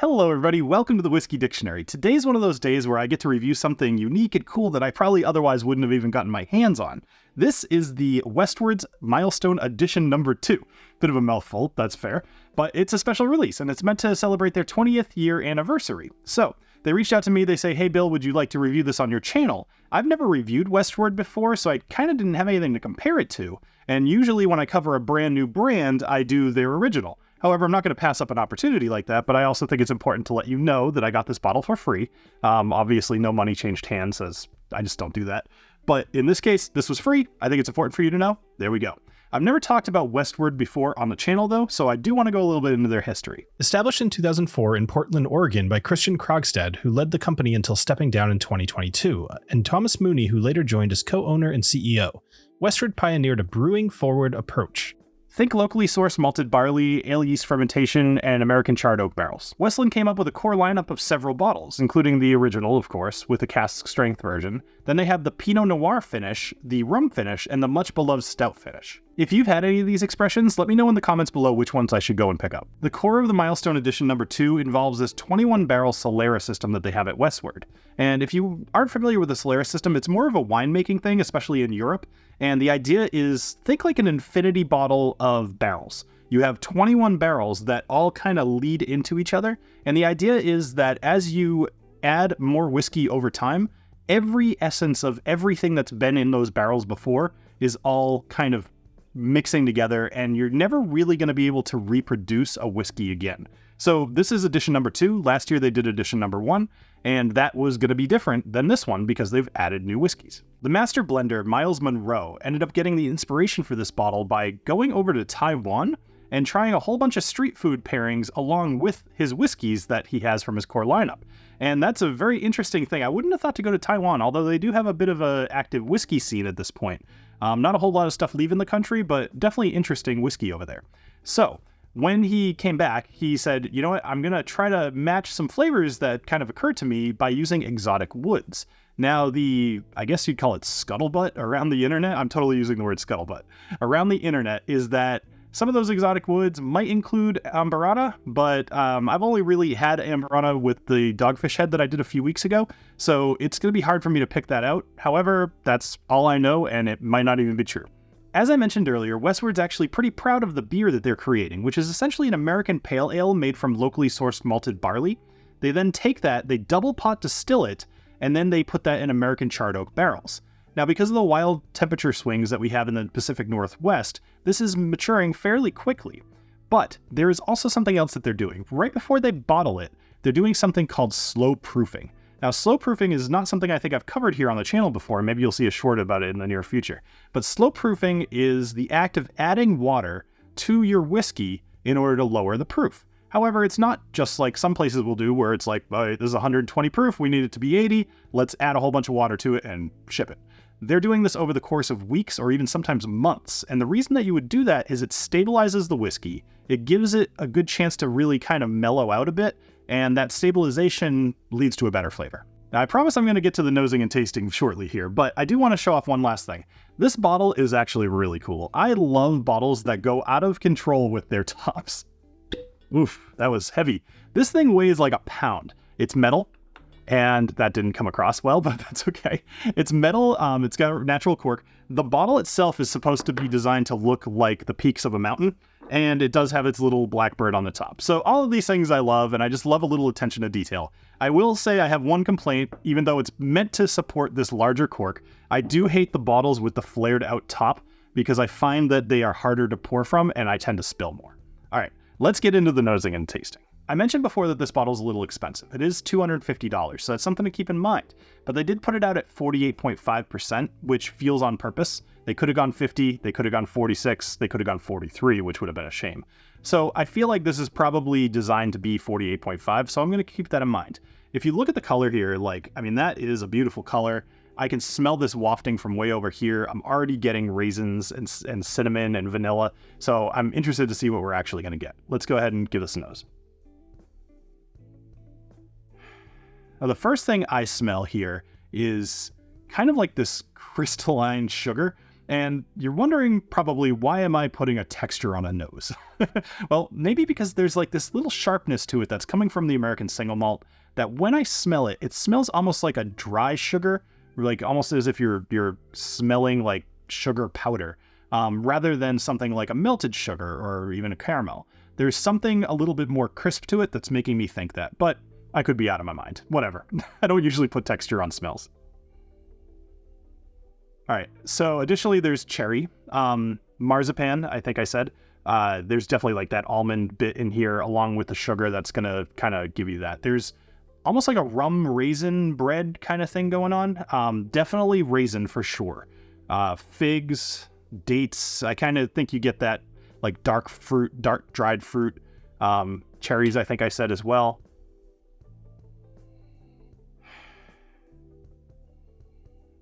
Hello everybody, welcome to the Whiskey Dictionary. Today's one of those days where I get to review something unique and cool that I probably otherwise wouldn't have even gotten my hands on. This is the Westward Milestone Edition number 2. Bit of a mouthful, that's fair, but it's a special release and it's meant to celebrate their 20th year anniversary. So, they reached out to me, they say, hey Bill, would you like to review this on your channel? I've never reviewed Westward before, so I kind of didn't have anything to compare it to, and usually when I cover a brand new brand, I do their original. However, I'm not going to pass up an opportunity like that, but I also think it's important to let you know that I got this bottle for free. Obviously, no money changed hands, as I just don't do that. But in this case, this was free. I think it's important for you to know. There we go. I've never talked about Westward before on the channel, though, so I do want to go a little bit into their history. Established in 2004 in Portland, Oregon by Christian Krogstad, who led the company until stepping down in 2022, and Thomas Mooney, who later joined as co-owner and CEO, Westward pioneered a brewing-forward approach. Think locally sourced malted barley, ale yeast fermentation, and American charred oak barrels. Westland came up with a core lineup of several bottles, including the original, of course, with the cask strength version. Then they have the Pinot Noir finish, the rum finish, and the much beloved stout finish. If you've had any of these expressions, let me know in the comments below which ones I should go and pick up. The core of the Milestone Edition number 2 involves this 21-barrel Solera system that they have at Westward. And if you aren't familiar with the Solera system, it's more of a winemaking thing, especially in Europe. And the idea is, think like an infinity bottle of barrels. You have 21 barrels that all kind of lead into each other. And the idea is that as you add more whiskey over time, every essence of everything that's been in those barrels before is all kind of mixing together, and you're never really going to be able to reproduce a whiskey again. So this is edition number 2. Last year they did edition number 1, and that was going to be different than this one because they've added new whiskeys. The master blender, Miles Monroe, ended up getting the inspiration for this bottle by going over to Taiwan and trying a whole bunch of street food pairings along with his whiskeys that he has from his core lineup. And that's a very interesting thing. I wouldn't have thought to go to Taiwan, although they do have a bit of an active whiskey scene at this point. Not a whole lot of stuff leaving the country, but definitely interesting whiskey over there. So, when he came back, he said, you know what, I'm going to try to match some flavors that kind of occurred to me by using exotic woods. Now, I guess you'd call it scuttlebutt around the internet. I'm totally using the word scuttlebutt. Around the internet is that some of those exotic woods might include Amburana, but I've only really had Amburana with the Dogfish Head that I did a few weeks ago, so it's going to be hard for me to pick that out. However, that's all I know, and it might not even be true. As I mentioned earlier, Westward's actually pretty proud of the beer that they're creating, which is essentially an American pale ale made from locally sourced malted barley. They then take that, they double pot distill it, and then they put that in American charred oak barrels. Now, because of the wild temperature swings that we have in the Pacific Northwest, this is maturing fairly quickly. But there is also something else that they're doing. Right before they bottle it, they're doing something called slow proofing. Now, slow proofing is not something I think I've covered here on the channel before. Maybe you'll see a short about it in the near future. But slow proofing is the act of adding water to your whiskey in order to lower the proof. However, it's not just like some places will do where it's like, all right, this is 120 proof, we need it to be 80, let's add a whole bunch of water to it and ship it. They're doing this over the course of weeks or even sometimes months, and the reason that you would do that is it stabilizes the whiskey, it gives it a good chance to really kind of mellow out a bit, and that stabilization leads to a better flavor. Now, I promise I'm going to get to the nosing and tasting shortly here, but I do want to show off one last thing. This bottle is actually really cool. I love bottles that go out of control with their tops. Oof, that was heavy. This thing weighs like a pound. It's metal. And that didn't come across well, but that's okay. It's metal, it's got a natural cork. The bottle itself is supposed to be designed to look like the peaks of a mountain, and it does have its little blackbird on the top. So all of these things I love, and I just love a little attention to detail. I will say I have one complaint, even though it's meant to support this larger cork. I do hate the bottles with the flared out top, because I find that they are harder to pour from, and I tend to spill more. All right, let's get into the nosing and tasting. I mentioned before that this bottle's a little expensive. It is $250, so that's something to keep in mind. But they did put it out at 48.5%, which feels on purpose. They could have gone 50, they could have gone 46, they could have gone 43, which would have been a shame. So I feel like this is probably designed to be 48.5, so I'm going to keep that in mind. If you look at the color here, that is a beautiful color. I can smell this wafting from way over here. I'm already getting raisins and cinnamon and vanilla, so I'm interested to see what we're actually going to get. Let's go ahead and give this a nose. Now, the first thing I smell here is kind of like this crystalline sugar. And you're wondering probably, why am I putting a texture on a nose? Well, maybe because there's like this little sharpness to it that's coming from the American Single Malt that when I smell it, it smells almost like a dry sugar, like almost as if you're smelling like sugar powder, rather than something like a melted sugar or even a caramel. There's something a little bit more crisp to it that's making me think that, but I could be out of my mind. Whatever. I don't usually put texture on smells. All right, so additionally, there's cherry, marzipan, I think I said. There's definitely like that almond bit in here along with the sugar that's going to kind of give you that. There's almost like a rum raisin bread kind of thing going on. Definitely raisin for sure. Figs, dates, I kind of think you get that like dark dried fruit. Cherries, I think I said as well.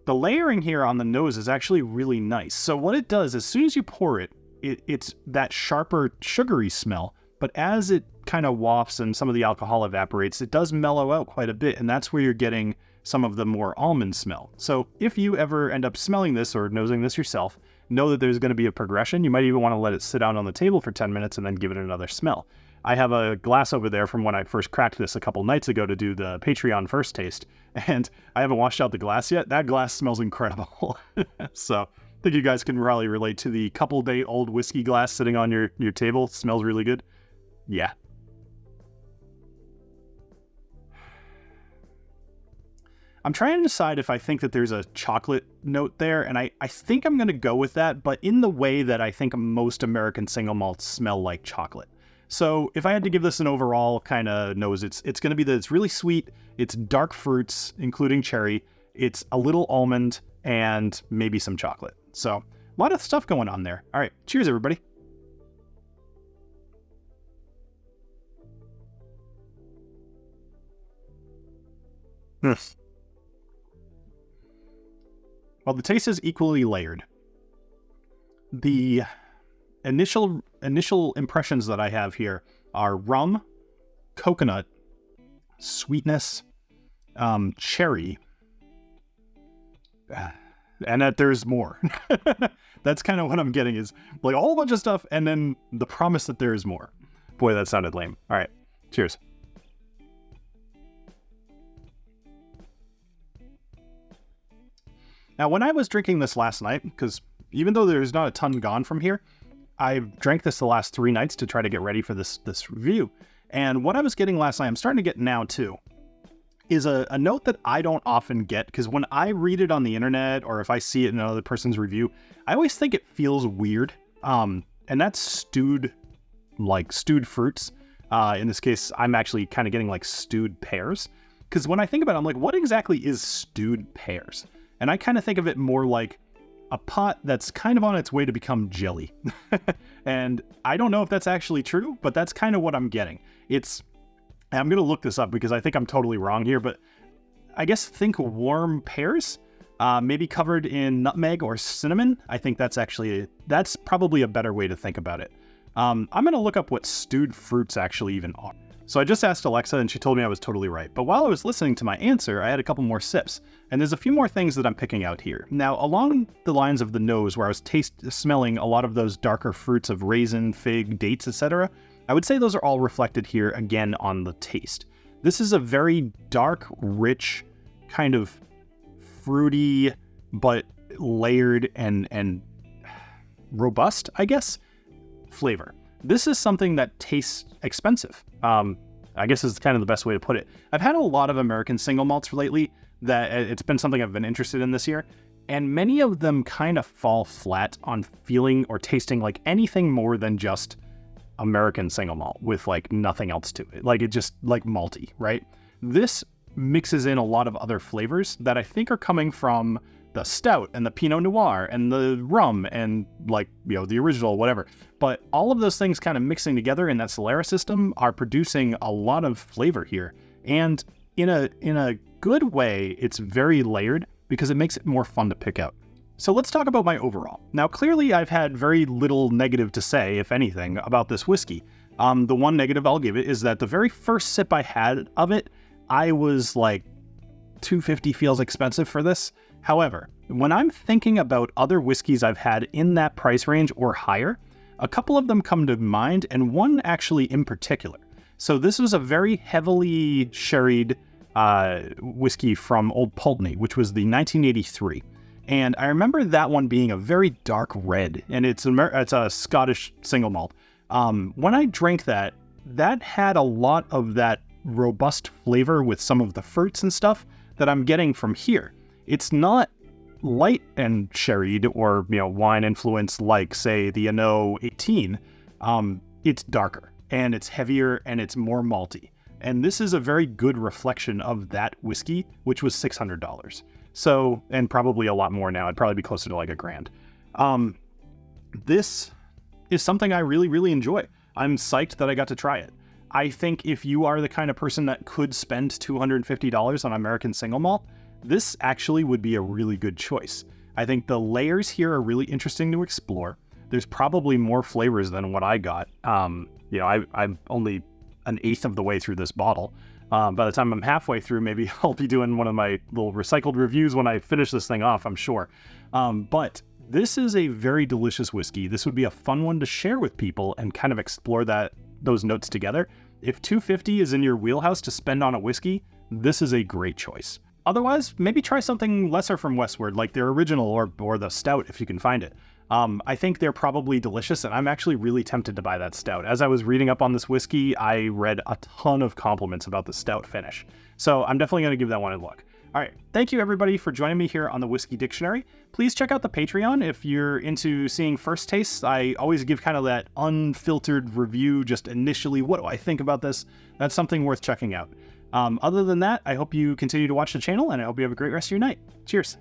The layering here on the nose is actually really nice. So what it does, as soon as you pour it, it's that sharper, sugary smell. But as it kind of wafts and some of the alcohol evaporates, it does mellow out quite a bit. And that's where you're getting some of the more almond smell. So if you ever end up smelling this or nosing this yourself, know that there's going to be a progression. You might even want to let it sit out on the table for 10 minutes and then give it another smell. I have a glass over there from when I first cracked this a couple nights ago to do the Patreon first taste, and I haven't washed out the glass yet. That glass smells incredible. So I think you guys can probably relate to the couple day old whiskey glass sitting on your table. It smells really good. Yeah. I'm trying to decide if I think that there's a chocolate note there, and I think I'm going to go with that, but in the way that I think most American single malts smell like chocolate. So if I had to give this an overall kind of nose, it's going to be that it's really sweet, it's dark fruits, including cherry, it's a little almond, and maybe some chocolate. So a lot of stuff going on there. All right, cheers, everybody. Well, the taste is equally layered. The initial impressions that I have here are rum, coconut, sweetness, cherry, and that there's more. That's kind of what I'm getting, is like a whole bunch of stuff and then the promise that there is more. Boy, that sounded lame. All right, cheers. Now, when I was drinking this last night, because even though there's not a ton gone from here, I drank this the last 3 nights to try to get ready for this review. And what I was getting last night, I'm starting to get now too, is a note that I don't often get, because when I read it on the internet or if I see it in another person's review, I always think it feels weird. And that's stewed fruits. In this case, I'm actually kind of getting like stewed pears. Because when I think about it, I'm like, what exactly is stewed pears? And I kind of think of it more like a pot that's kind of on its way to become jelly. And I don't know if that's actually true, but that's kind of what I'm getting. I'm going to look this up because I think I'm totally wrong here, but I guess think warm pears, maybe covered in nutmeg or cinnamon. I think that's probably a better way to think about it. I'm going to look up what stewed fruits actually even are. So I just asked Alexa and she told me I was totally right. But while I was listening to my answer, I had a couple more sips. And there's a few more things that I'm picking out here. Now, along the lines of the nose, where I was smelling a lot of those darker fruits of raisin, fig, dates, etc., I would say those are all reflected here again on the taste. This is a very dark, rich, kind of fruity, but layered and robust, I guess, flavor. This is something that tastes expensive. I guess is kind of the best way to put it. I've had a lot of American single malts lately that it's been something I've been interested in this year, and many of them kind of fall flat on feeling or tasting like anything more than just American single malt with like nothing else to it. Like it just like malty, right? This mixes in a lot of other flavors that I think are coming from the stout and the Pinot Noir and the rum and like, the original, whatever. But all of those things kind of mixing together in that Solera system are producing a lot of flavor here. And in a good way, it's very layered because it makes it more fun to pick out. So let's talk about my overall. Now, clearly I've had very little negative to say, if anything, about this whiskey. The one negative I'll give it is that the very first sip I had of it, I was like, $250 feels expensive for this. However, When I'm thinking about other whiskeys I've had in that price range or higher, a couple of them come to mind, and one actually in particular. So this was a very heavily sherried whiskey from Old Pulteney, which was the 1983. And I remember that one being a very dark red, and it's a Scottish single malt. When I drank that had a lot of that robust flavor with some of the fruits and stuff that I'm getting from here. It's not light and sherried or wine influence like, say, the Ano 18. It's darker and it's heavier and it's more malty. And this is a very good reflection of that whiskey, which was $600. So, and probably a lot more now. It'd probably be closer to like $1,000. This is something I really, really enjoy. I'm psyched that I got to try it. I think if you are the kind of person that could spend $250 on American Single Malt, this actually would be a really good choice. I think the layers here are really interesting to explore. There's probably more flavors than what I got. I'm only an eighth of the way through this bottle. By the time I'm halfway through, maybe I'll be doing one of my little recycled reviews when I finish this thing off, I'm sure. But this is a very delicious whiskey. This would be a fun one to share with people and kind of explore those notes together. If $250 is in your wheelhouse to spend on a whiskey, this is a great choice. Otherwise, maybe try something lesser from Westward, like their original or the stout if you can find it. I think they're probably delicious, and I'm actually really tempted to buy that stout. As I was reading up on this whiskey, I read a ton of compliments about the stout finish. So I'm definitely going to give that one a look. All right, thank you everybody for joining me here on the Whiskey Dictionary. Please check out the Patreon if you're into seeing first tastes. I always give kind of that unfiltered review, just initially, what do I think about this? That's something worth checking out. Other than that, I hope you continue to watch the channel, and I hope you have a great rest of your night. Cheers.